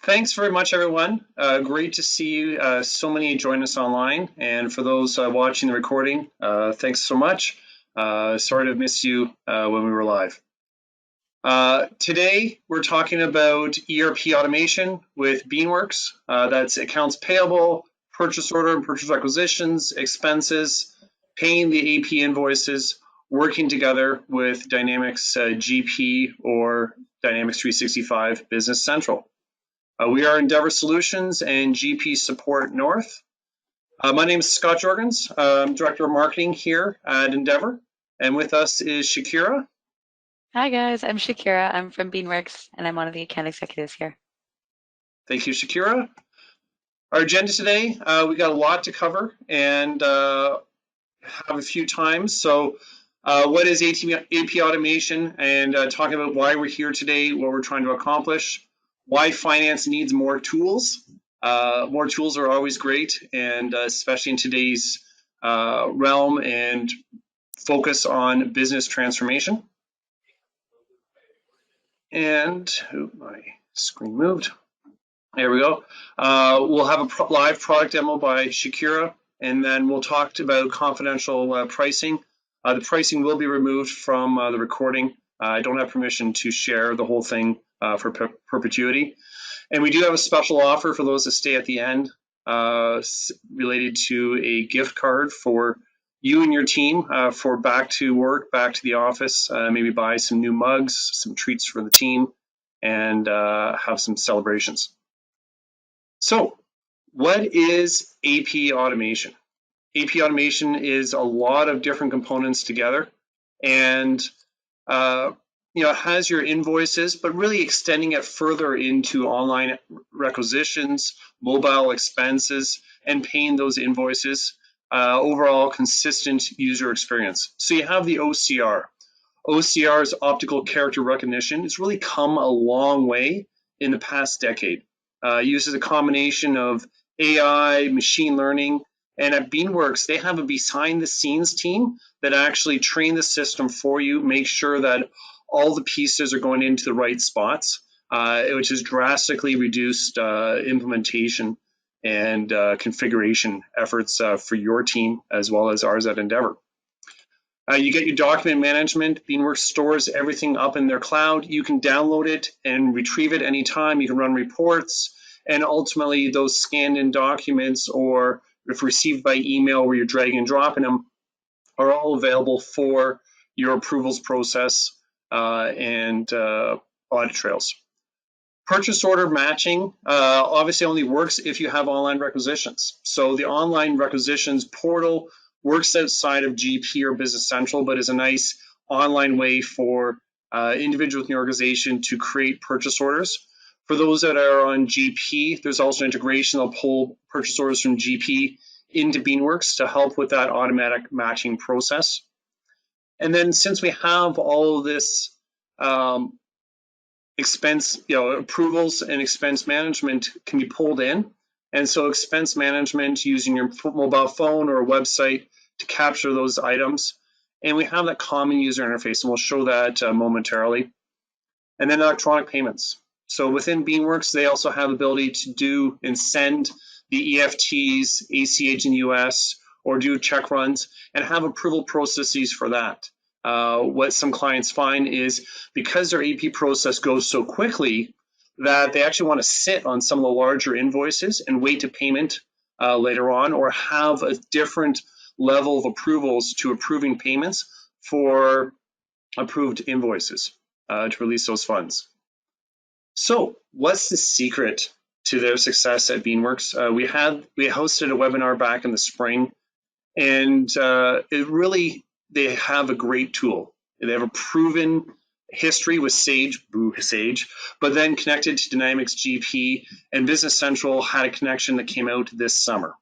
Thanks very much, everyone. Great to see so many join us online. And for those watching the recording, thanks so much. Sorry to miss you when we were live. Today, we're talking about ERP automation with Beanworks. That's accounts payable, purchase order and purchase requisitions, expenses, paying the AP invoices, working together with Dynamics GP or Dynamics 365 Business Central. We are Endeavour Solutions and GP Support North. My name is Scott Jorgens. I'm Director of Marketing here at Endeavour. And with us is Shakira. Hi guys, I'm Shakira. I'm from Beanworks and I'm one of the account executives here. Thank you, Shakira. Our agenda today, we got a lot to cover and have a few times. So what is AP automation, and talking about why we're here today, what we're trying to accomplish, why finance needs more tools. More tools are always great, and especially in today's realm and focus on business transformation. And my screen moved. There we go. We'll have a live product demo by Shakira, and then we'll talk about confidential pricing. The pricing will be removed from the recording. I don't have permission to share the whole thing for perpetuity. And we do have a special offer for those that stay at the end related to a gift card for you and your team for back to work, back to the office, maybe buy some new mugs, some treats for the team, and have some celebrations. So what is AP automation? AP automation is a lot of different components together, and it has your invoices, but really extending it further into online requisitions, mobile expenses, and paying those invoices. Overall consistent user experience. So you have the OCR. OCR is optical character recognition. It's really come a long way in the past decade. Uses a combination of AI, machine learning, and at Beanworks, they have a behind-the-scenes team that actually train the system for you, make sure that all the pieces are going into the right spots, which has drastically reduced implementation and configuration efforts for your team as well as ours at Endeavour. You get your document management. Beanworks stores everything up in their cloud. You can download it and retrieve it anytime. You can run reports, and ultimately those scanned in documents, or if received by email where you're dragging and dropping them, are all available for your approvals process and audit trails. Purchase order matching obviously only works if you have online requisitions. So the online requisitions portal works outside of GP or Business Central, but is a nice online way for individuals in the organization to create purchase orders. For those that are on GP, there's also integration. They'll pull purchase orders from GP into Beanworks to help with that automatic matching process. And then since we have all of this expense, approvals and expense management can be pulled in. And so expense management using your mobile phone or a website to capture those items. And we have that common user interface, and we'll show that momentarily. And then electronic payments. So within Beanworks, they also have the ability to do and send the EFTs, ACH in the US, or do check runs and have approval processes for that. What some clients find is because their AP process goes so quickly that they actually want to sit on some of the larger invoices and wait to payment later on, or have a different level of approvals to approving payments for approved invoices to release those funds. So what's the secret to their success at Beanworks? We hosted a webinar back in the spring, and they have a great tool. They have a proven history with Sage, but then connected to Dynamics GP, and Business Central had a connection that came out this summer.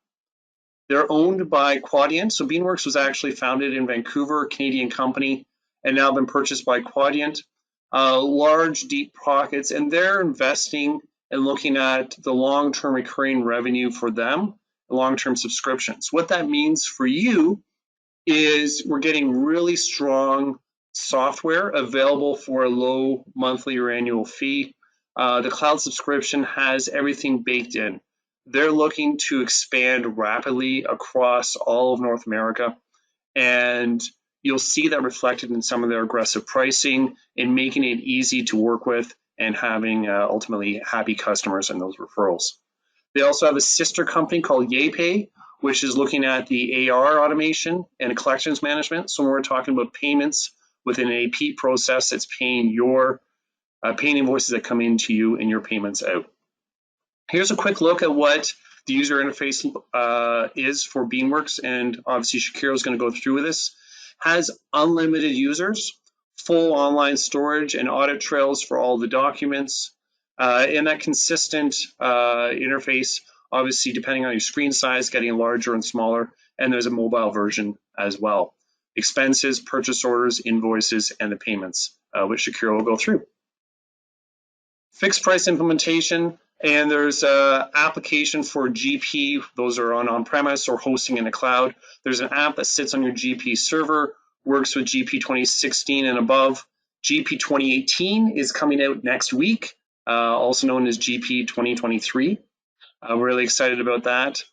They're owned by Quadient. So Beanworks was actually founded in Vancouver, a Canadian company, and now been purchased by Quadient. Large, deep pockets, and they're investing and looking at the long-term recurring revenue for them, long-term subscriptions. What that means for you is we're getting really strong software available for a low monthly or annual fee. The cloud subscription has everything baked in. They're looking to expand rapidly across all of North America, and you'll see that reflected in some of their aggressive pricing and making it easy to work with and having ultimately happy customers and those referrals. They also have a sister company called YayPay, which is looking at the AR automation and collections management. So when we're talking about payments within an AP process, it's paying your paying invoices that come into you and your payments out. Here's a quick look at what the user interface is for Beanworks, and obviously Shakira is going to go through with this. Has unlimited users, full online storage and audit trails for all the documents, and that consistent interface, obviously depending on your screen size, getting larger and smaller, and there's a mobile version as well. Expenses, purchase orders, invoices, and the payments, which Shakira will go through. Fixed price implementation, and there's an application for GP. Those are on-premise or hosting in the cloud. There's an app that sits on your GP server, works with GP 2016 and above. GP 2018 is coming out next week, also known as GP 2023. We're really excited about that.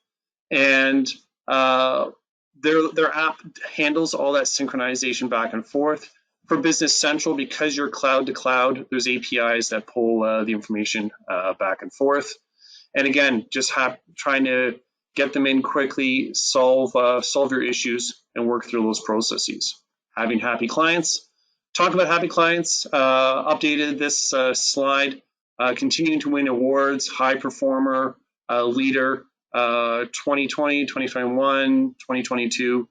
And their app handles all that synchronization back and forth. For Business Central, because you're cloud to cloud, there's APIs that pull the information back and forth. And again, just trying to get them in quickly, solve your issues, and work through those processes. Having happy clients. Talk about happy clients. Updated this slide. Continuing to win awards, high performer, leader, 2020, 2021, 2022.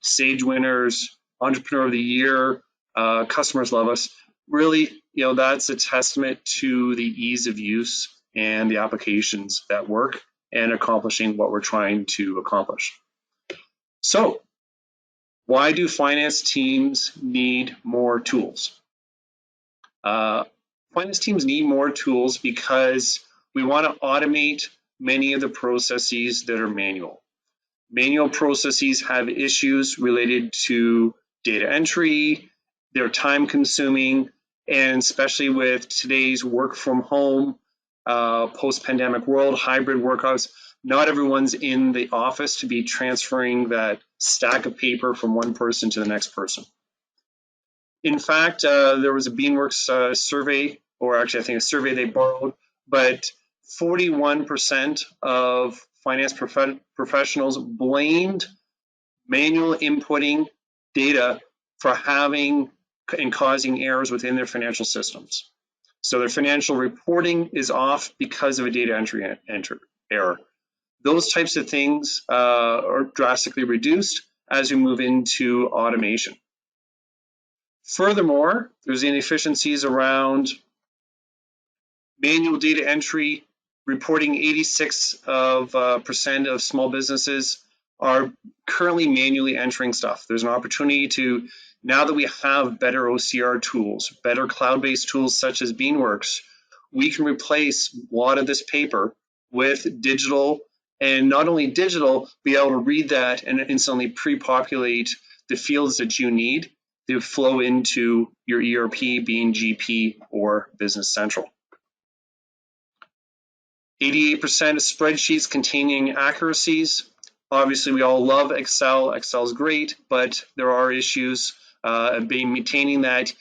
Sage winners. Entrepreneur of the Year, customers love us. Really, that's a testament to the ease of use and the applications that work and accomplishing what we're trying to accomplish. So, why do finance teams need more tools? Finance teams need more tools because we want to automate many of the processes that are manual. Manual processes have issues related to data entry, they're time consuming, and especially with today's work from home, post-pandemic world, hybrid workouts, not everyone's in the office to be transferring that stack of paper from one person to the next person. In fact, there was a Beanworks survey, or actually I think a survey they borrowed, but 41% of finance professionals blamed manual inputting data for having and causing errors within their financial systems. So their financial reporting is off because of a data entry error. Those types of things are drastically reduced as we move into automation. Furthermore, there's inefficiencies around manual data entry. Reporting 86% of small businesses are currently manually entering stuff. There's an opportunity to, now that we have better OCR tools, better cloud-based tools such as Beanworks, we can replace a lot of this paper with digital, and not only digital, be able to read that and instantly pre-populate the fields that you need to flow into your ERP, being GP or Business Central. 88% of spreadsheets containing accuracies. Obviously, we all love Excel. Excel is great, but there are issues maintaining that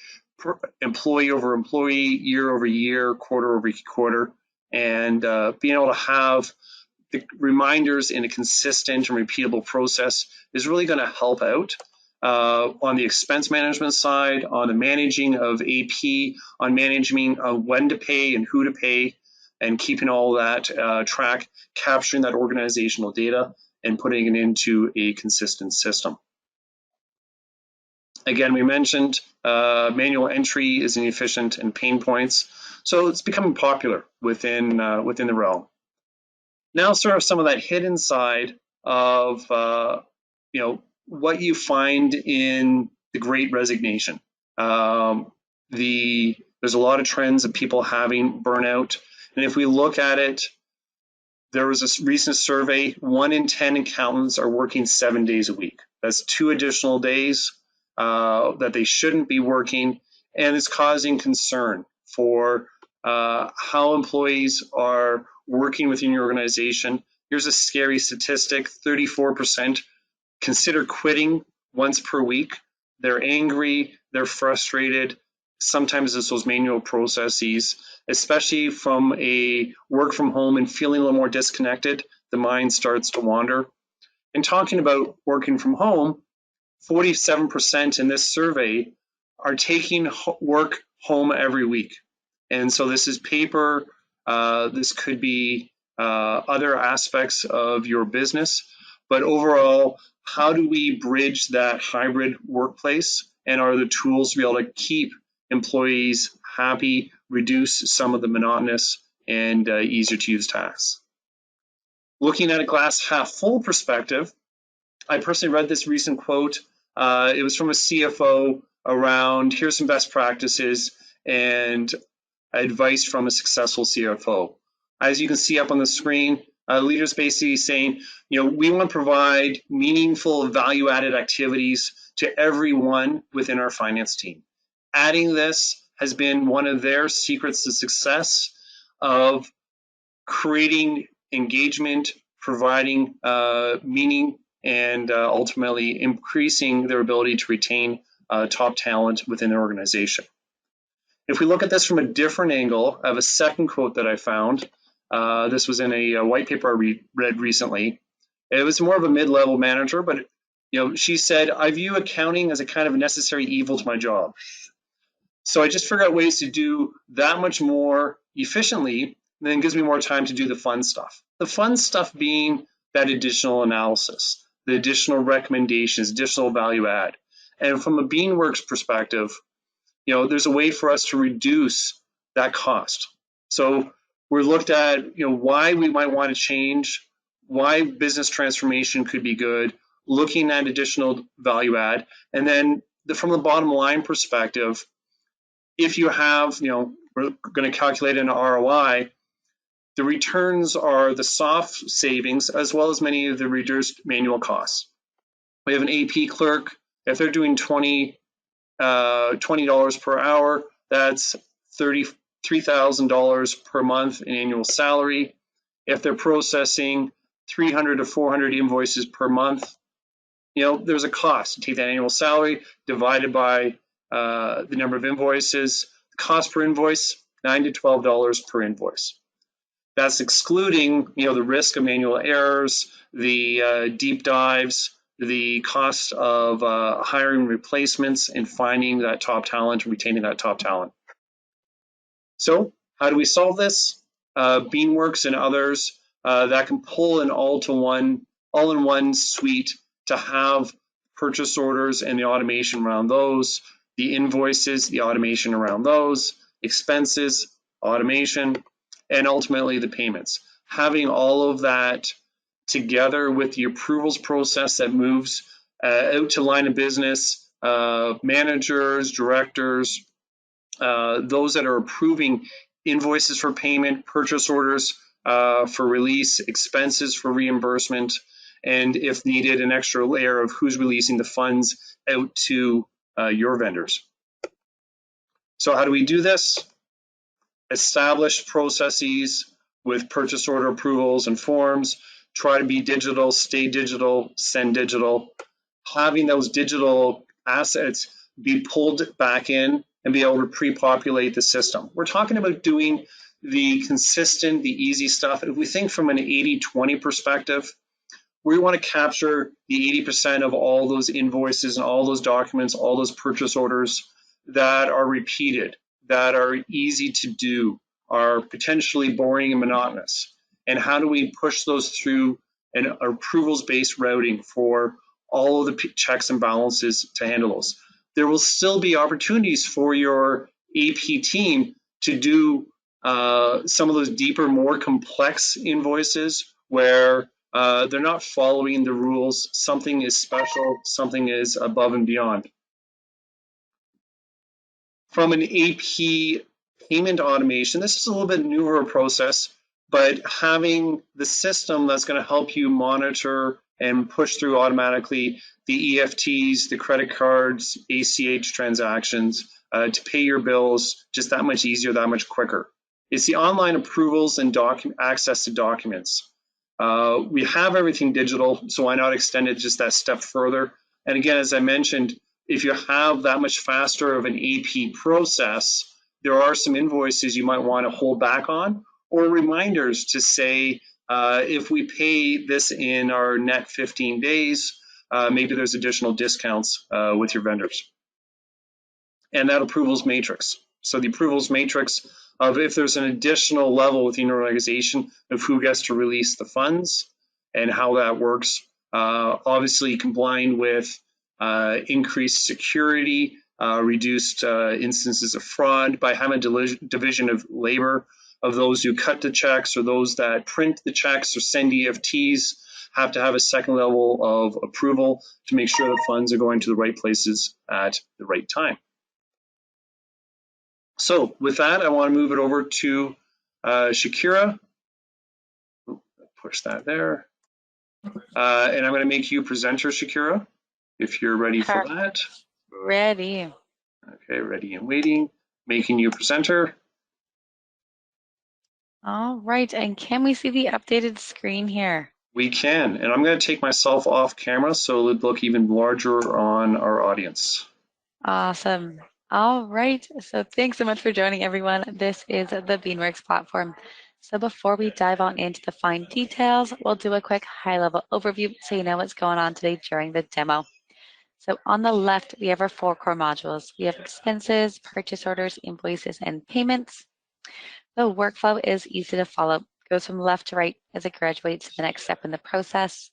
employee over employee, year over year, quarter over quarter, and being able to have the reminders in a consistent and repeatable process is really going to help out on the expense management side, on the managing of AP, on managing when to pay and who to pay, and keeping all that track, capturing that organizational data, and putting it into a consistent system. Again, we mentioned manual entry is inefficient and pain points, so it's becoming popular within the realm. Now, sort of some of that hidden side of what you find in the Great Resignation. There's a lot of trends of people having burnout, and if we look at it, there was a recent survey, 1 in 10 accountants are working 7 days a week. That's 2 additional days that they shouldn't be working, and it's causing concern for how employees are working within your organization. Here's a scary statistic: 34% consider quitting once per week. They're angry, they're frustrated. Sometimes it's those manual processes, especially from a work from home and feeling a little more disconnected, the mind starts to wander. And talking about working from home, 47% in this survey are taking work home every week. And so this is paper, this could be other aspects of your business, but overall, how do we bridge that hybrid workplace, and are the tools to be able to keep employees happy, reduce some of the monotonous and easier to use tasks? Looking at a glass half full perspective, I personally read this recent quote. It was from a CFO around here's some best practices and advice from a successful CFO. As you can see up on the screen, leaders basically saying, we want to provide meaningful value-added activities to everyone within our finance team. Adding this has been one of their secrets to success of creating engagement, providing meaning, and ultimately increasing their ability to retain top talent within their organization. If we look at this from a different angle, I have a second quote that I found. This was in a white paper I read recently. It was more of a mid-level manager, but she said, "I view accounting as a kind of necessary evil to my job. So I just figure out ways to do that much more efficiently, and then it gives me more time to do the fun stuff." The fun stuff being that additional analysis, the additional recommendations, additional value add. And from a Beanworks perspective, there's a way for us to reduce that cost. So we're looked at, why we might want to change, why business transformation could be good, looking at additional value add. And then from the bottom line perspective, if you have, we're going to calculate an ROI, the returns are the soft savings as well as many of the reduced manual costs. We have an AP clerk. If they're doing $20 per hour, that's $33,000 per month in annual salary. If they're processing 300 to 400 invoices per month, there's a cost. Take that annual salary divided by the number of invoices. The cost per invoice, $9 to $12 per invoice. That's excluding, the risk of manual errors, the deep dives, the cost of hiring replacements and finding that top talent, retaining that top talent. So how do we solve this? Beanworks and others that can pull an all-in-one suite to have purchase orders and the automation around those, the invoices, the automation around those, expenses, automation, and ultimately the payments. Having all of that together with the approvals process that moves out to line of business, managers, directors, those that are approving invoices for payment, purchase orders for release, expenses for reimbursement, and if needed, an extra layer of who's releasing the funds out to your vendors. So how do we do this? Establish processes with purchase order approvals and forms. Try to be digital, stay digital, send digital. Having those digital assets be pulled back in and be able to pre-populate the system. We're talking about doing the consistent, the easy stuff. If we think from an 80-20 perspective, we want to capture the 80% of all those invoices and all those documents, all those purchase orders that are repeated, that are easy to do, are potentially boring and monotonous. And how do we push those through an approvals-based routing for all of the checks and balances to handle those? There will still be opportunities for your AP team to do some of those deeper, more complex invoices where they're not following the rules. Something is special, something is above and beyond. From an AP payment automation, this is a little bit newer process, but having the system that's going to help you monitor and push through automatically the EFTs, the credit cards, ACH transactions, to pay your bills just that much easier, that much quicker. It's the online approvals and access to documents. We have everything digital, so why not extend it just that step further? And again, as I mentioned, if you have that much faster of an AP process, there are some invoices you might want to hold back on, or reminders to say, if we pay this in our net 15 days, maybe there's additional discounts with your vendors. And that approvals matrix. So the approvals matrix of if there's an additional level within your organization of who gets to release the funds and how that works, obviously combined with increased security, reduced instances of fraud by having a division of labor of those who cut the checks or those that print the checks or send EFTs have to have a second level of approval to make sure the funds are going to the right places at the right time. So with that, I want to move it over to Shakira. Push that there. And I'm going to make you presenter, Shakira, if you're ready for that. Ready. Okay, ready and waiting. Making you presenter. All right, and can we see the updated screen here? We can, and I'm going to take myself off camera so it would look even larger on our audience. Awesome. All right, so thanks so much for joining, everyone. This is the Beanworks platform. So before we dive on into the fine details, we'll do a quick high-level overview so you know what's going on today during the demo. So on the left, we have our 4 core modules. We have expenses, purchase orders, invoices, and payments. The workflow is easy to follow. It goes from left to right as it graduates to the next step in the process.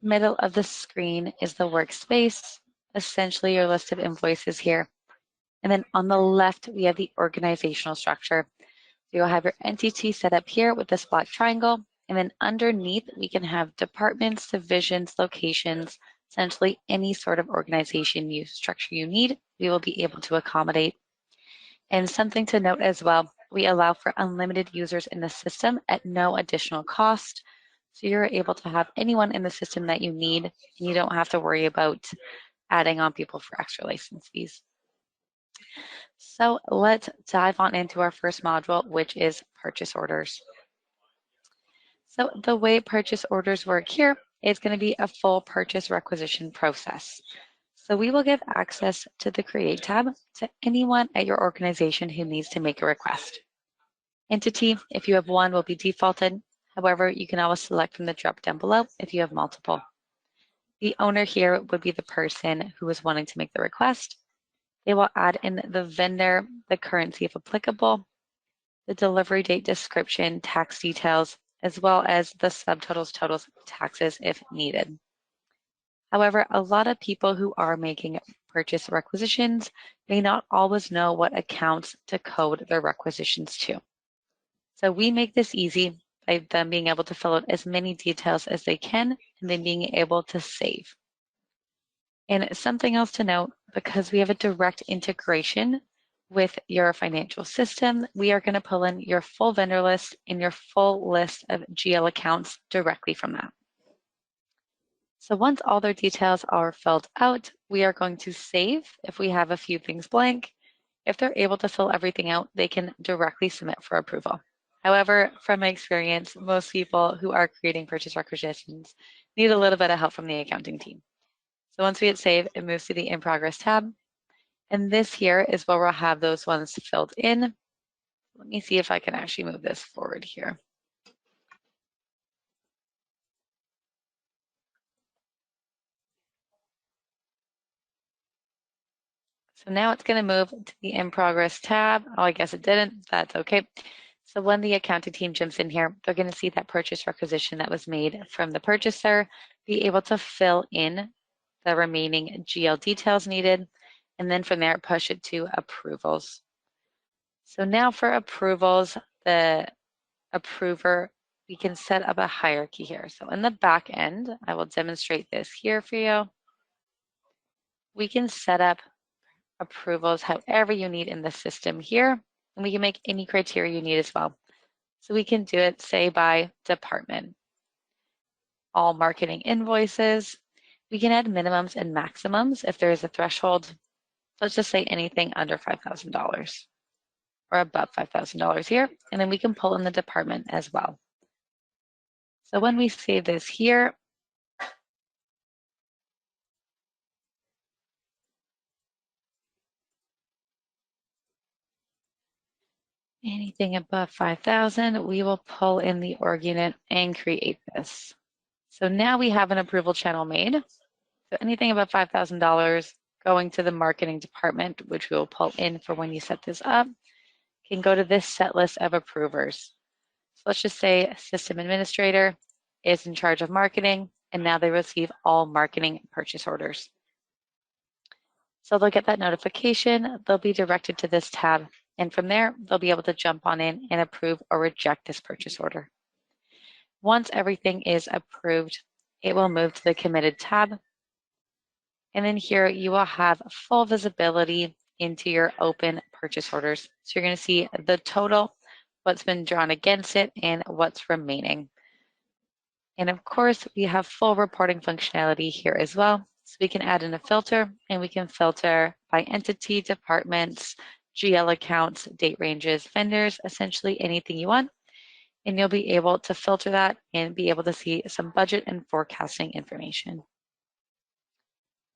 Middle of the screen is the workspace, essentially your list of invoices here. And then on the left, we have the organizational structure. So you'll have your entity set up here with this black triangle. And then underneath, we can have departments, divisions, locations, essentially any sort of organization structure you need, we will be able to accommodate. And something to note as well, we allow for unlimited users in the system at no additional cost. So you're able to have anyone in the system that you need, and you don't have to worry about adding on people for extra license fees. So let's dive on into our first module, which is purchase orders. So the way purchase orders work here is going to be a full purchase requisition process. So we will give access to the Create tab to anyone at your organization who needs to make a request. Entity, if you have one, will be defaulted. However, you can always select from the drop down below if you have multiple. The owner here would be the person who is wanting to make the request. They will add in the vendor, the currency if applicable, the delivery date description, tax details, as well as the subtotals, totals, taxes if needed. However, a lot of people who are making purchase requisitions may not always know what accounts to code their requisitions to. So we make this easy by them being able to fill out as many details as they can and then being able to save. And something else to note, because we have a direct integration with your financial system, we are going to pull in your full vendor list and your full list of GL accounts directly from that. So once all their details are filled out, we are going to save if we have a few things blank. If they're able to fill everything out, they can directly submit for approval. However, from my experience, most people who are creating purchase requisitions need a little bit of help from the accounting team. So once we hit save, it moves to the in progress tab. And this here is where we'll have those ones filled in. Let me see if I can actually move this forward here. So now it's going to move to the in progress tab. Oh, I guess it didn't. That's okay. So when the accounting team jumps in here, they're going to see that purchase requisition that was made from the purchaser, be able to fill in the remaining GL details needed, and then from there push it to approvals. So now for approvals, the approver, we can set up a hierarchy here. So in the back end, I will demonstrate this here for you. We can set up approvals however you need in the system here, and we can make any criteria you need as well. So we can do it, say, by department. All marketing invoices. We can add minimums and maximums if there is a threshold. Let's just say anything under $5,000 or above $5,000 here, and then we can pull in the department as well. So when we save this here, anything above 5,000, we will pull in the org unit and create this. So now we have an approval channel made. So anything above $5,000 going to the marketing department, which we will pull in for when you set this up, can go to this set list of approvers. So let's just say system administrator is in charge of marketing, and now they receive all marketing purchase orders. So they'll get that notification, they'll be directed to this tab, and from there, they'll be able to jump on in and approve or reject this purchase order. Once everything is approved, it will move to the committed tab. And then here you will have full visibility into your open purchase orders. So you're going to see the total, what's been drawn against it, and what's remaining. And of course, we have full reporting functionality here as well. So we can add in a filter, and we can filter by entity, departments, GL accounts, date ranges, vendors, essentially anything you want. And you'll be able to filter that and be able to see some budget and forecasting information.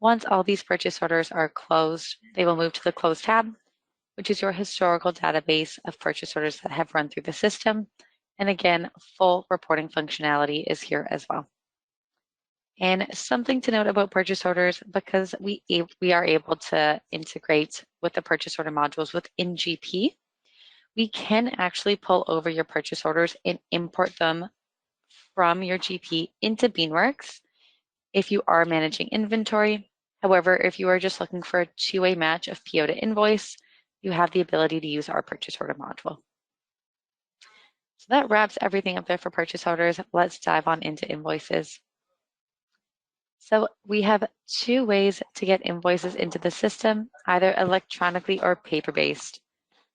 Once all these purchase orders are closed, they will move to the Close tab, which is your historical database of purchase orders that have run through the system. And again, full reporting functionality is here as well. And something to note about purchase orders, because we are able to integrate with the purchase order modules within GP, we can actually pull over your purchase orders and import them from your GP into Beanworks if you are managing inventory. However, if you are just looking for a two-way match of PO to invoice, you have the ability to use our purchase order module. So that wraps everything up there for purchase orders. Let's dive on into invoices. So we have two ways to get invoices into the system, either electronically or paper-based.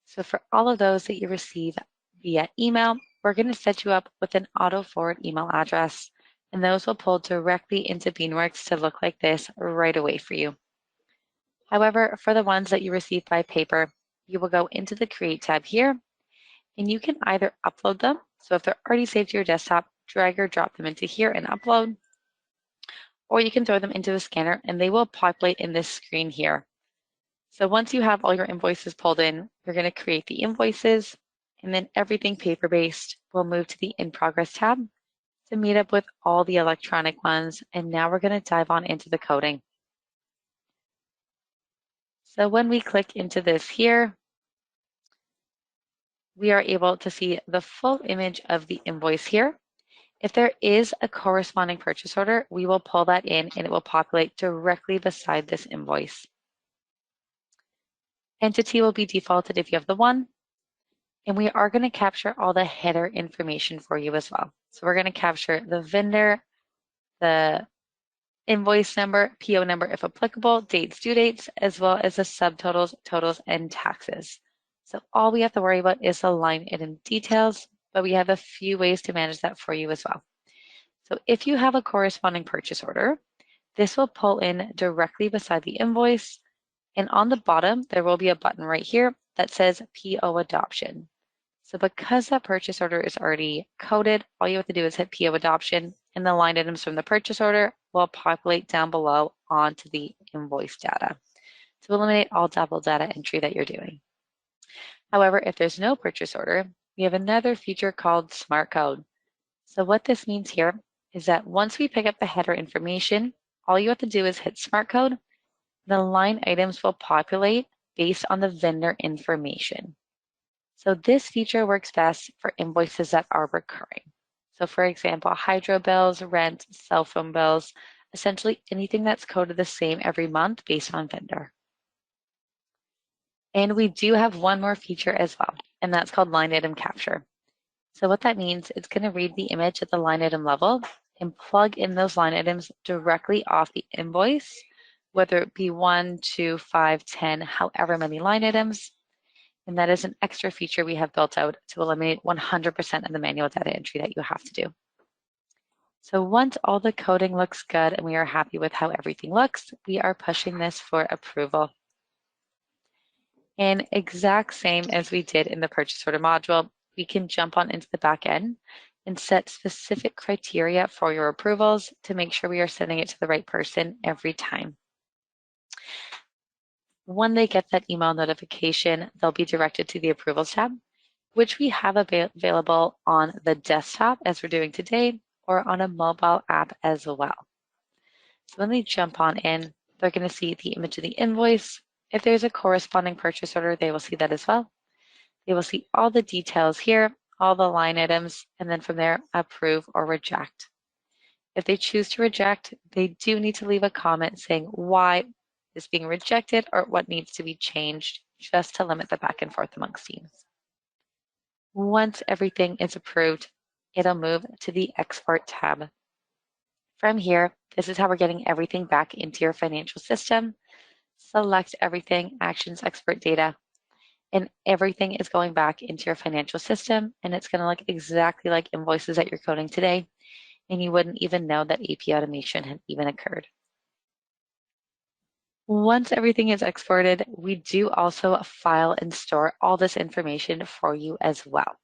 So for all of those that you receive via email, we're going to set you up with an auto forward email address, and those will pull directly into Beanworks to look like this right away for you. However, for the ones that you receive by paper, you will go into the Create tab here, and you can either upload them. So if they're already saved to your desktop, drag or drop them into here and upload, or you can throw them into the scanner and they will populate in this screen here. So once you have all your invoices pulled in, you're going to create the invoices, and then everything paper-based will move to the In Progress tab to meet up with all the electronic ones. And now we're going to dive on into the coding. So when we click into this here, we are able to see the full image of the invoice here. If there is a corresponding purchase order, we will pull that in and it will populate directly beside this invoice. Entity will be defaulted if you have the one, and we are going to capture all the header information for you as well. So we're going to capture the vendor, the invoice number, PO number if applicable, dates, due dates, as well as the subtotals, totals, and taxes. So all we have to worry about is the line item details, but we have a few ways to manage that for you as well. So if you have a corresponding purchase order, this will pull in directly beside the invoice. And on the bottom, there will be a button right here that says PO adoption. So because that purchase order is already coded, all you have to do is hit PO adoption, and the line items from the purchase order will populate down below onto the invoice data to eliminate all double data entry that you're doing. However, if there's no purchase order, we have another feature called Smart Code. So what this means here is that once we pick up the header information, all you have to do is hit Smart Code. The line items will populate based on the vendor information. So this feature works best for invoices that are recurring. So for example, hydro bills, rent, cell phone bills, essentially anything that's coded the same every month based on vendor. And we do have one more feature as well, and that's called line item capture. So what that means, it's going to read the image at the line item level and plug in those line items directly off the invoice, whether it be 1, 2, 5, 10, however many line items. And that is an extra feature we have built out to eliminate 100% of the manual data entry that you have to do. So once all the coding looks good and we are happy with how everything looks, we are pushing this for approval. And exact same as we did in the purchase order module, we can jump on into the back end and set specific criteria for your approvals to make sure we are sending it to the right person every time. When they get that email notification, they'll be directed to the Approvals tab, which we have available on the desktop as we're doing today, or on a mobile app as well. So when they jump on in, they're going to see the image of the invoice. If there's a corresponding purchase order, they will see that as well. They will see all the details here, all the line items, and then from there, approve or reject. If they choose to reject, they do need to leave a comment saying why is being rejected or what needs to be changed, just to limit the back and forth amongst teams. Once everything is approved, it'll move to the Export tab. From here, this is how we're getting everything back into your financial system. Select everything, Actions, Export Data, and everything is going back into your financial system, and it's going to look exactly like invoices that you're coding today, and you wouldn't even know that AP automation had even occurred. Once everything is exported, we do also file and store all this information for you as well.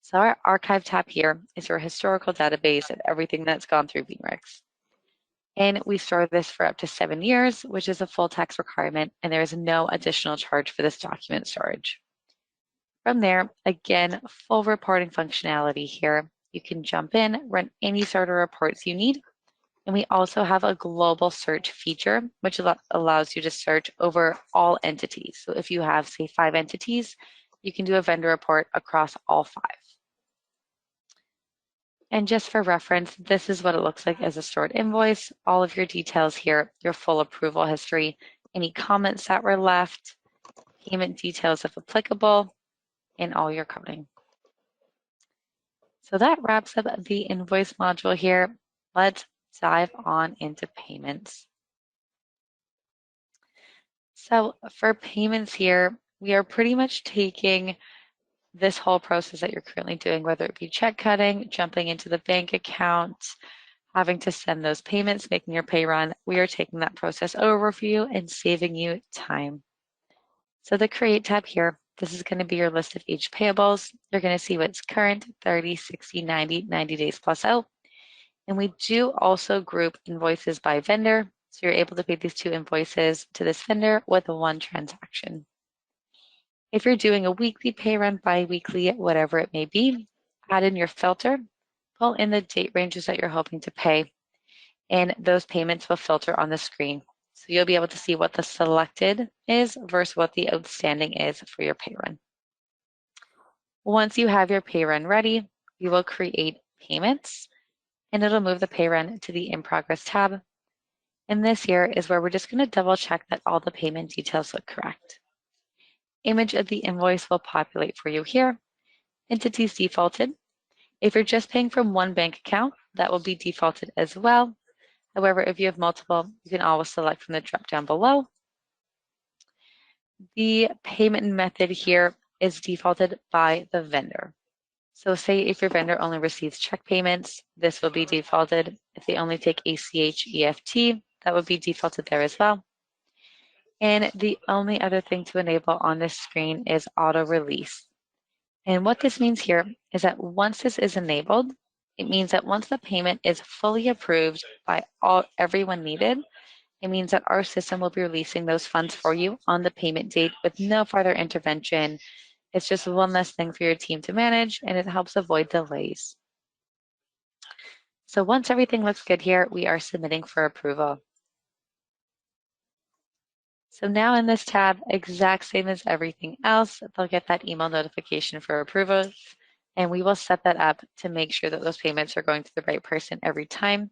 So our archive tab here is your historical database of everything that's gone through Beanworks. And we store this for up to 7 years, which is a full tax requirement, and there is no additional charge for this document storage. From there, again, full reporting functionality here. You can jump in, run any sort of reports you need. And we also have a global search feature, which allows you to search over all entities. So if you have, say, 5 entities, you can do a vendor report across all 5. And just for reference, this is what it looks like as a stored invoice. All of your details here, your full approval history, any comments that were left, payment details if applicable, and all your coding. So that wraps up the invoice module here. Let's dive on into payments. So for payments here, we are pretty much taking this whole process that you're currently doing, whether it be check cutting, jumping into the bank account, having to send those payments, making your pay run. We are taking that process over for you and saving you time. So the Create tab here, this is going to be your list of each payables. You're going to see what's current, 30, 60, 90, 90 days plus out. And we do also group invoices by vendor. So you're able to pay these 2 invoices to this vendor with 1 transaction. If you're doing a weekly pay run, bi-weekly, whatever it may be, add in your filter, pull in the date ranges that you're hoping to pay, and those payments will filter on the screen. So you'll be able to see what the selected is versus what the outstanding is for your pay run. Once you have your pay run ready, you will create payments, and it'll move the pay run to the In Progress tab. And this here is where we're just going to double check that all the payment details look correct. Image of the invoice will populate for you here. Entities defaulted. If you're just paying from 1 bank account, that will be defaulted as well. However, if you have multiple, you can always select from the drop down below. The payment method here is defaulted by the vendor. So say if your vendor only receives check payments, this will be defaulted. If they only take ACH, EFT, that would be defaulted there as well. And the only other thing to enable on this screen is auto release. And what this means here is that once this is enabled, it means that once the payment is fully approved by everyone needed, it means that our system will be releasing those funds for you on the payment date with no further intervention. It's just one less thing for your team to manage, and it helps avoid delays. So once everything looks good here, we are submitting for approval. So now in this tab, exact same as everything else, they'll get that email notification for approval, and we will set that up to make sure that those payments are going to the right person every time.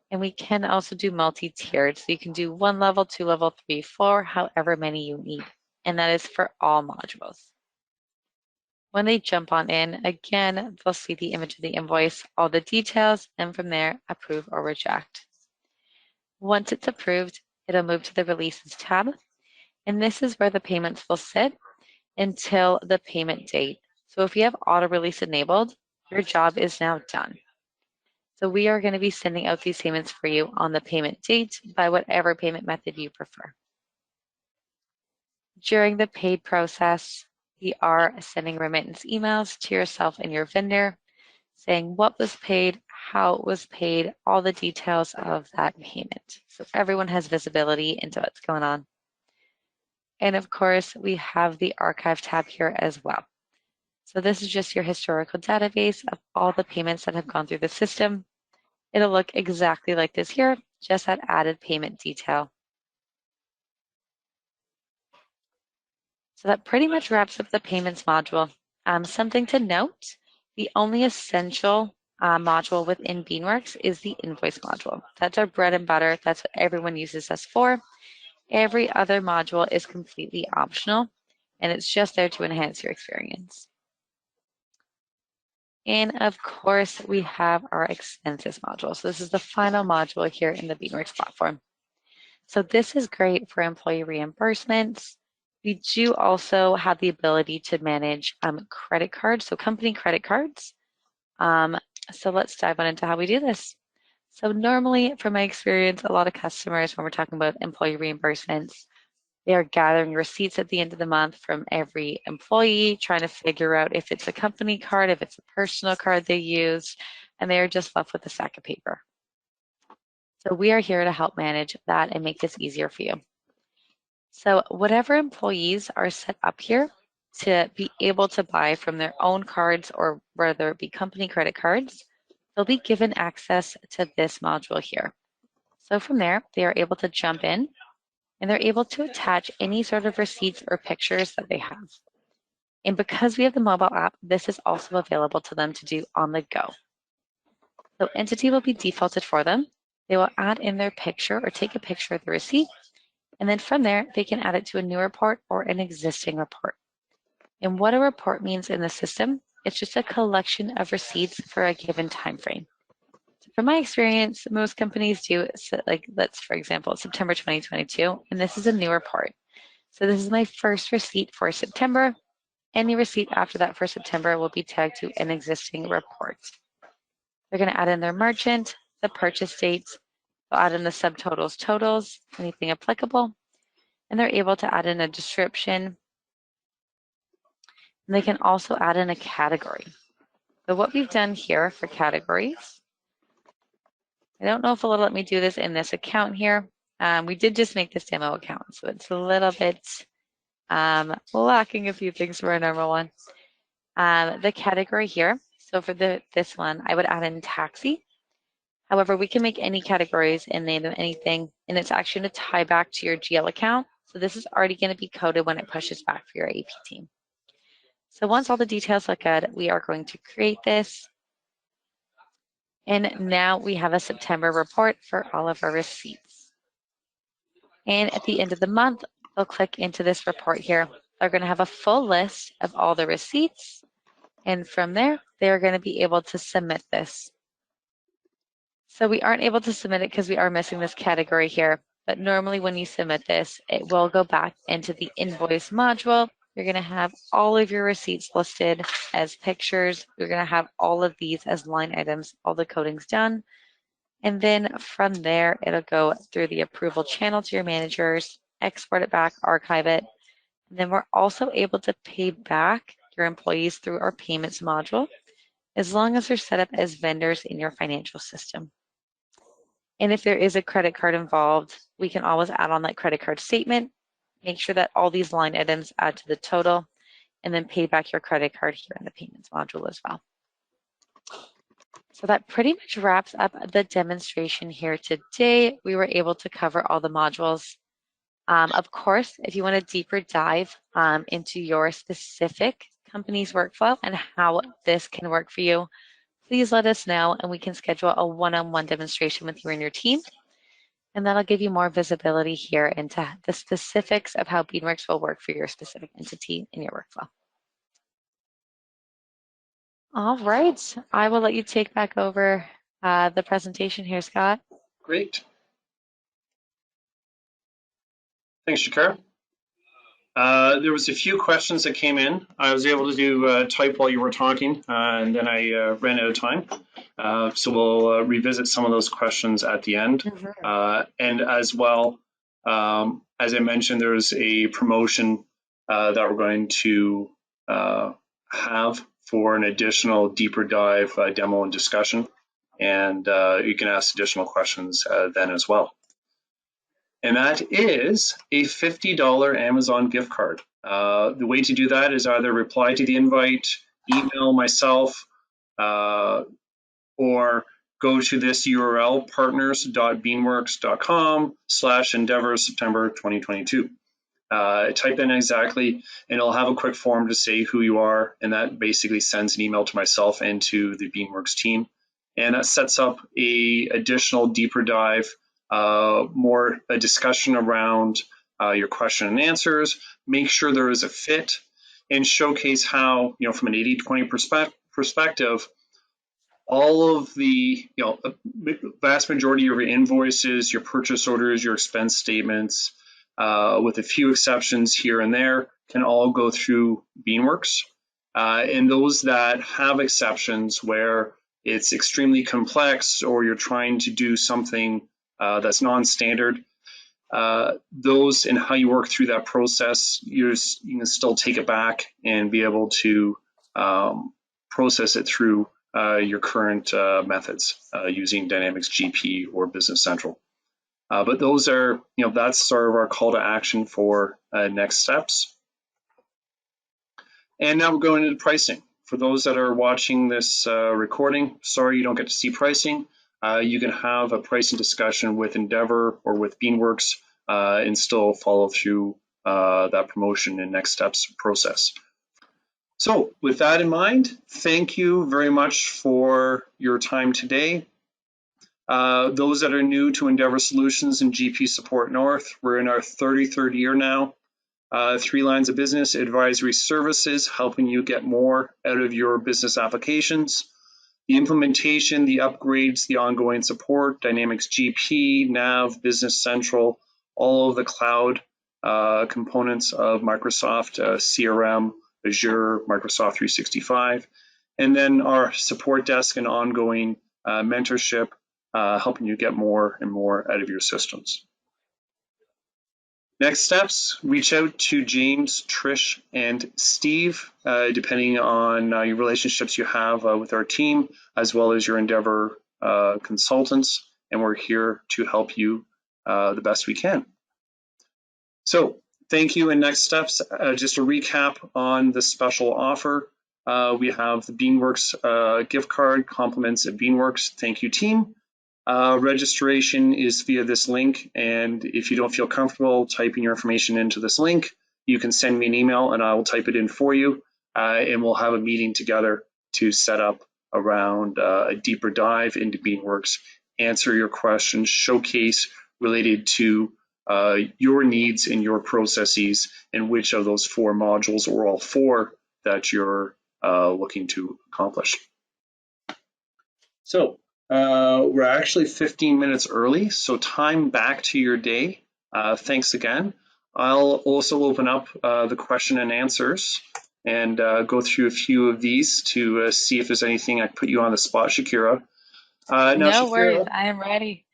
And we can also do multi-tiered, so you can do 1 level, 2 level, 3, 4, however many you need. And that is for all modules. When they jump on in, again, they'll see the image of the invoice, all the details, and from there, approve or reject. Once it's approved, it'll move to the Releases tab. And this is where the payments will sit until the payment date. So if you have auto release enabled, your job is now done. So we are going to be sending out these payments for you on the payment date by whatever payment method you prefer. During the paid process, we are sending remittance emails to yourself and your vendor saying what was paid, how it was paid, all the details of that payment. So everyone has visibility into what's going on. And of course, we have the archive tab here as well. So this is just your historical database of all the payments that have gone through the system. It'll look exactly like this here, just that added payment detail. So that pretty much wraps up the payments module. Something to note, the only essential module within Beanworks is the invoice module. That's our bread and butter. That's what everyone uses us for. Every other module is completely optional, and it's just there to enhance your experience. And of course, we have our expenses module. So this is the final module here in the Beanworks platform. So this is great for employee reimbursements. We do also have the ability to manage credit cards, so company credit cards. So let's dive on into how we do this. So normally, from my experience, a lot of customers, when we're talking about employee reimbursements, they are gathering receipts at the end of the month from every employee, trying to figure out if it's a company card, if it's a personal card they used, and they are just left with a stack of paper. So we are here to help manage that and make this easier for you. So whatever employees are set up here to be able to buy from their own cards or whether it be company credit cards, they'll be given access to this module here. So from there, they are able to jump in and they're able to attach any sort of receipts or pictures that they have. And because we have the mobile app, this is also available to them to do on the go. So Entity will be defaulted for them. They will add in their picture or take a picture of the receipt. And then from there, they can add it to a new report or an existing report. And what a report means in the system, it's just a collection of receipts for a given time frame. So from my experience, most companies do, like let's, for example, September 2022, and this is a new report. So this is my first receipt for September. Any receipt after that for September will be tagged to an existing report. They're going to add in their merchant, the purchase dates, they'll add in the subtotals, totals, anything applicable, and they're able to add in a description. And they can also add in a category. So what we've done here for categories, I don't know if it'll let me do this in this account here. We did just make this demo account, so it's a little bit lacking a few things for a normal one. The category here, so for this one, I would add in taxi. However, we can make any categories and name them anything, and it's actually going to tie back to your GL account. So this is already going to be coded when it pushes back for your AP team. So once all the details look good, we are going to create this. And now we have a September report for all of our receipts. And at the end of the month, they'll click into this report here. They're going to have a full list of all the receipts. And from there, they're going to be able to submit this. So we aren't able to submit it because we are missing this category here. But normally when you submit this, it will go back into the invoice module. You're going to have all of your receipts listed as pictures. You're going to have all of these as line items, all the coding's done. And then from there, it'll go through the approval channel to your managers, export it back, archive it. And then we're also able to pay back your employees through our payments module, as long as they're set up as vendors in your financial system. And if there is a credit card involved, we can always add on that credit card statement, make sure that all these line items add to the total, and then pay back your credit card here in the payments module as well. So that pretty much wraps up the demonstration here today. We were able to cover all the modules. Of course, if you want a deeper dive into your specific company's workflow and how this can work for you, please let us know and we can schedule a one-on-one demonstration with you and your team. And that'll give you more visibility here into the specifics of how Beanworks will work for your specific entity in your workflow. All right, I will let you take back over the presentation here, Scott. Great. Thanks, Shakira. There was a few questions that came in. I was able to do type while you were talking, and then I ran out of time. So we'll revisit some of those questions at the end. And as well, As I mentioned, there's a promotion that we're going to have for an additional deeper dive demo and discussion, and you can ask additional questions then as well. And that is a $50 Amazon gift card. The way to do that is either reply to the invite, email myself, or go to this URL, partners.beanworks.com/Endeavour September 2022. Type in exactly, and it'll have a quick form to say who you are, and that basically sends an email to myself and to the Beanworks team. And that sets up a additional deeper dive, more a discussion around your question and answers, make sure there is a fit, and showcase how, from an 80-20 perspective, all of the, vast majority of your invoices, your purchase orders, your expense statements, with a few exceptions here and there, can all go through Beanworks. And those that have exceptions where it's extremely complex or you're trying to do something that's non-standard, those and how you work through that process, you can still take it back and be able to process it through your current methods using Dynamics GP or Business Central. But those are, that's sort of our call to action for next steps. And now we're going into pricing. For those that are watching this recording, sorry you don't get to see pricing. You can have a pricing discussion with Endeavour or with Beanworks and still follow through that promotion and next steps process. So with that in mind, thank you very much for your time today. Those that are new to Endeavour Solutions and GP Support North, we're in our 33rd year now. 3 lines of business: advisory services, helping you get more out of your business applications; the implementation, the upgrades, the ongoing support, Dynamics GP, Nav, Business Central, all of the cloud components of Microsoft, CRM, Azure, Microsoft 365, and then our support desk and ongoing mentorship, helping you get more and more out of your systems. Next steps, reach out to James, Trish, and Steve, depending on your relationships you have with our team, as well as your Endeavour consultants, and we're here to help you the best we can. So thank you. And next steps, just a recap on the special offer. We have the Beanworks gift card, compliments at Beanworks. Thank you, team. Registration is via this link, and if you don't feel comfortable typing your information into this link, you can send me an email and I will type it in for you, and we'll have a meeting together to set up around a deeper dive into Beanworks, answer your questions, showcase related to your needs and your processes, and which of those 4 modules or all 4 that you're looking to accomplish. So we're actually 15 minutes early, so time back to your day. Thanks again. I'll also open up the question and answers and go through a few of these to see if there's anything I put you on the spot, Shakira. Now, No Shakira, worries, I am ready.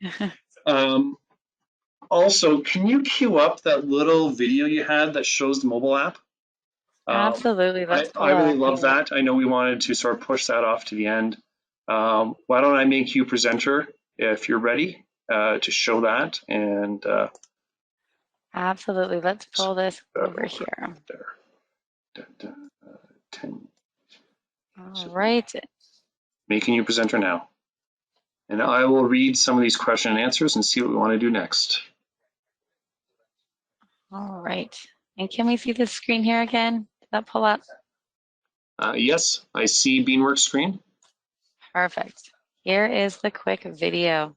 Also, can you queue up that little video you had that shows the mobile app? Absolutely, let's pull I really that love up. that. I know we wanted to sort of push that off to the end. Why don't I make you presenter if you're ready to show that? And absolutely, let's pull this over here. There. 10. All right. Making you presenter now. And I will read some of these question and answers and see what we want to do next. All right. And can we see the screen here again? Did that pull up? Yes, I see Beanworks screen. Perfect. Here is the quick video.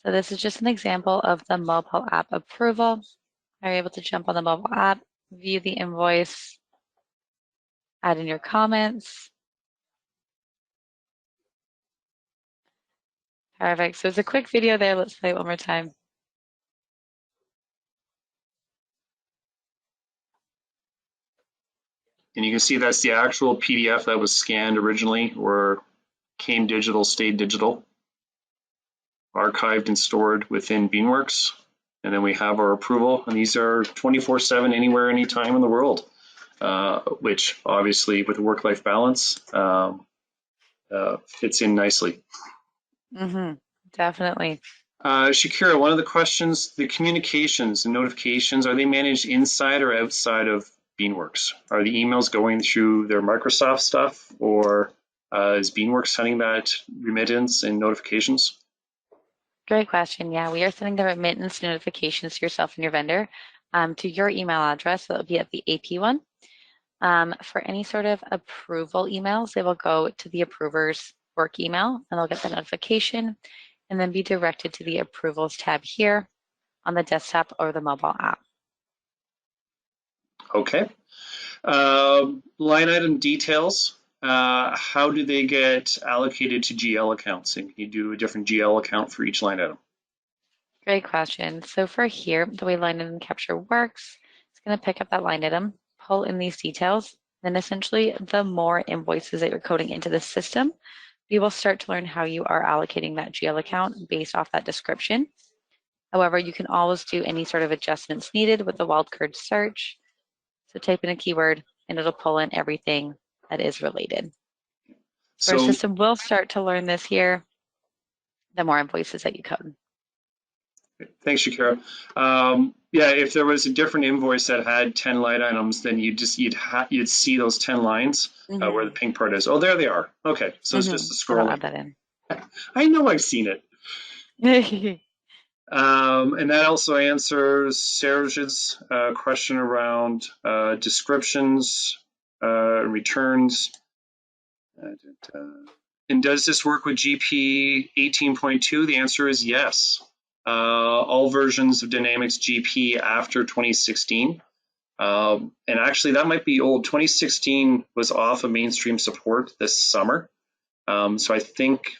So this is just an example of the mobile app approval. Are you able to jump on the mobile app, view the invoice, add in your comments? Perfect. So it's a quick video there. Let's play it one more time. And you can see that's the actual PDF that was scanned originally, or came digital, stayed digital, archived and stored within Beanworks. and then we have our approval, and these are 24/7, anywhere, anytime in the world, which obviously with a work-life balance fits in nicely. Definitely. Shakira, one of the questions, the communications and notifications, are they managed inside or outside of Beanworks? Are the emails going through their Microsoft stuff, or is Beanworks sending that remittance and notifications? Great question. Yeah, we are sending the remittance notifications to yourself and your vendor to your email address. So it'll be at the AP one. For any sort of approval emails, they will go to the approver's work email, and they'll get the notification and then be directed to the approvals tab here on the desktop or the mobile app. Okay. Line item details. How do they get allocated to GL accounts? And can you do a different GL account for each line item? Great question. So for here, the way line item capture works, it's going to pick up that line item, pull in these details, then essentially the more invoices that you're coding into the system, you will start to learn how you are allocating that GL account based off that description. However, you can always do any sort of adjustments needed with the wildcard search. So type in a keyword and it'll pull in everything that is related. So our system will start to learn this here, the more invoices that you code. Thanks, Shakira. Yeah, if there was a different invoice that had 10 line items, then you'd see those 10 lines where the pink part is. Oh, there they are. Okay, so it's just a scroll. I'll add that in. I know I've seen it. And that also answers Serge's question around descriptions, returns. And does this work with GP 18.2? The answer is yes. All versions of Dynamics GP after 2016. And actually, that might be old. 2016 was off of mainstream support this summer. So I think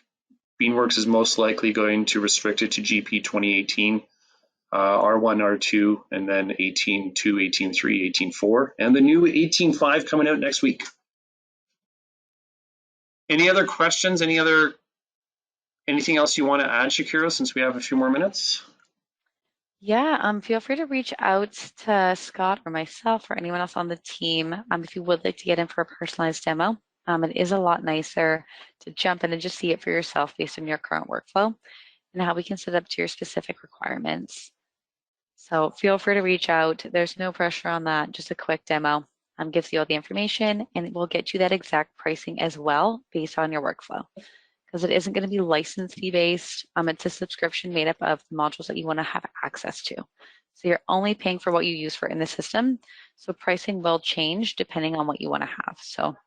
Beanworks is most likely going to restrict it to GP 2018, R1, R2, and then 18.2, 18.3, 18.4, and the new 18.5 coming out next week. Any other questions? Anything else you want to add, Shakira, since we have a few more minutes? Yeah, feel free to reach out to Scott or myself or anyone else on the team if you would like to get in for a personalized demo. It is a lot nicer to jump in and just see it for yourself based on your current workflow and how we can set up to your specific requirements. So feel free to reach out. There's no pressure on that. Just a quick demo gives you all the information, and it will get you that exact pricing as well based on your workflow. Because it isn't going to be license fee based. It's a subscription made up of the modules that you want to have access to. So you're only paying for what you use for in the system. So pricing will change depending on what you want to have. So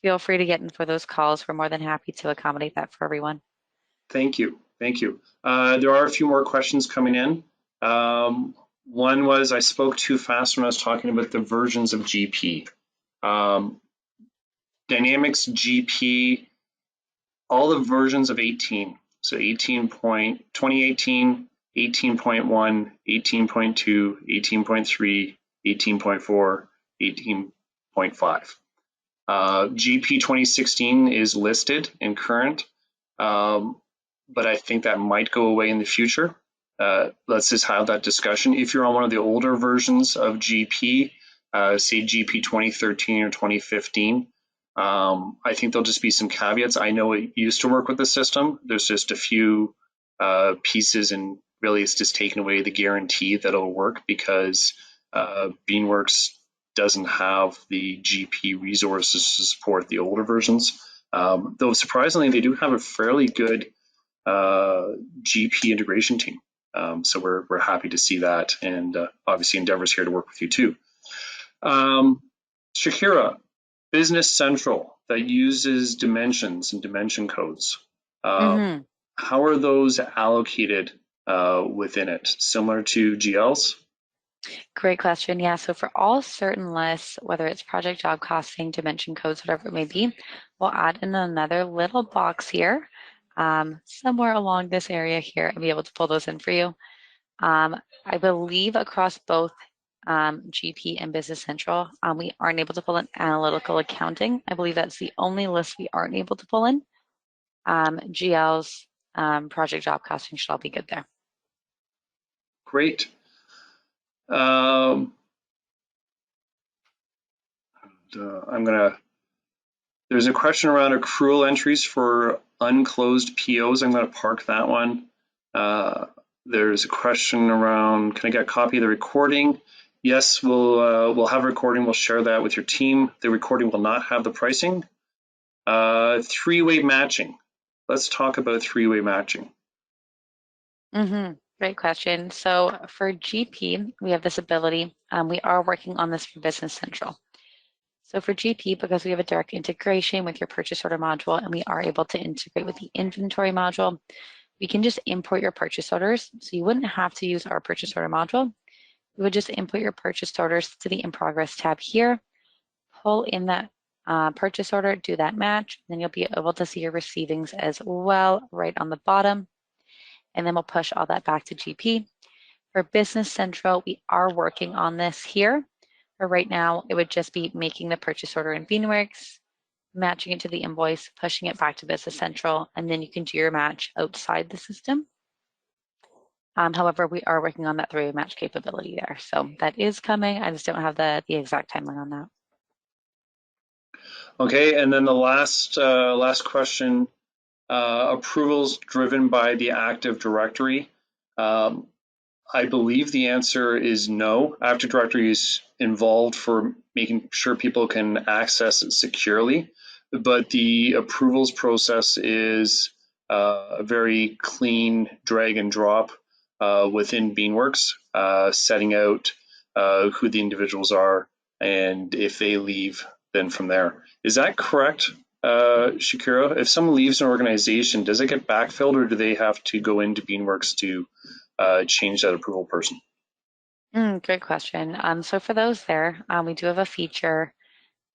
feel free to get in for those calls. We're more than happy to accommodate that for everyone. Thank you. Thank you. There are a few more questions coming in. One was I spoke too fast when I was talking about the versions of GP. Dynamics GP, all the versions of 18. So 2018, 18.1, 18.2, 18.3, 18.4, 18.5. GP 2016 is listed and current, but I think that might go away in the future. Let's just have that discussion. If you're on one of the older versions of GP, say GP 2013 or 2015, I think there'll just be some caveats. I know it used to work with the system. There's just a few pieces, and really it's just taking away the guarantee that it'll work because Beanworks doesn't have the GP resources to support the older versions. Though surprisingly, they do have a fairly good GP integration team. So we're happy to see that, and obviously Endeavour's here to work with you too. Shakira, Business Central that uses dimensions and dimension codes. How are those allocated within it? Similar to GLs? Great question. Yeah, so for all certain lists, whether it's project job costing, dimension codes, whatever it may be, we'll add in another little box here, somewhere along this area here, and be able to pull those in for you. I believe across both GP and Business Central, we aren't able to pull in analytical accounting. I believe that's the only list we aren't able to pull in. GLs, project job costing should all be good there. Great. There's a question around accrual entries for unclosed POs. I'm going to park that one. There's a question around, can I get a copy of the recording? Yes, we'll have a recording. We'll share that with your team. The recording will not have the pricing. Three-way matching. Let's talk about three-way matching. Great question. So for GP, we have this ability. We are working on this for Business Central. So for GP, because we have a direct integration with your purchase order module and we are able to integrate with the inventory module, we can just import your purchase orders. So you wouldn't have to use our purchase order module. You would just input your purchase orders to the In Progress tab here, pull in that purchase order, do that match, then you'll be able to see your receivings as well right on the bottom. And then we'll push all that back to GP. For Business Central, we are working on this here. But right now, it would just be making the purchase order in Beanworks, matching it to the invoice, pushing it back to Business Central, and then you can do your match outside the system. However, we are working on that three-way match capability there. So that is coming. I just don't have the exact timeline on that. Okay, and then the last question, approvals driven by the Active Directory. I believe the answer is no. Active Directory is involved for making sure people can access it securely, but the approvals process is a very clean drag and drop within Beanworks, setting out who the individuals are, and if they leave, then from there. Is that correct, Shakira? If someone leaves an organization, does it get backfilled, or do they have to go into Beanworks to change that approval person? Great question. So for those there, we do have a feature.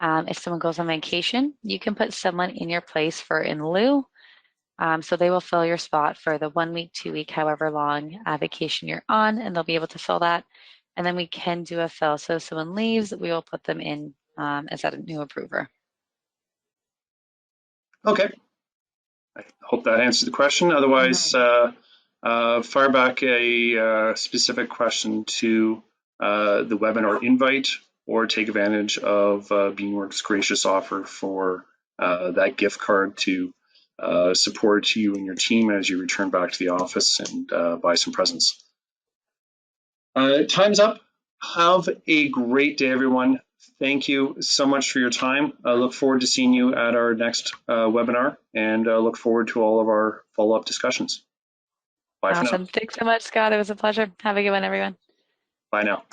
If someone goes on vacation, you can put someone in your place for in lieu. So they will fill your spot for the 1 week, 2 week, however long vacation you're on, and they'll be able to fill that. And then we can do a fill. So if someone leaves, we will put them in as a new approver. Okay. I hope that answers the question. Otherwise, fire back a specific question to the webinar invite, or take advantage of Beanworks' gracious offer for that gift card to support you and your team as you return back to the office and buy some presents. Time's up. Have a great day, everyone. Thank you so much for your time. I look forward to seeing you at our next webinar, and look forward to all of our follow-up discussions. Bye for now. Awesome. Thanks so much, Scott. It was a pleasure. Have a good one, everyone. Bye now.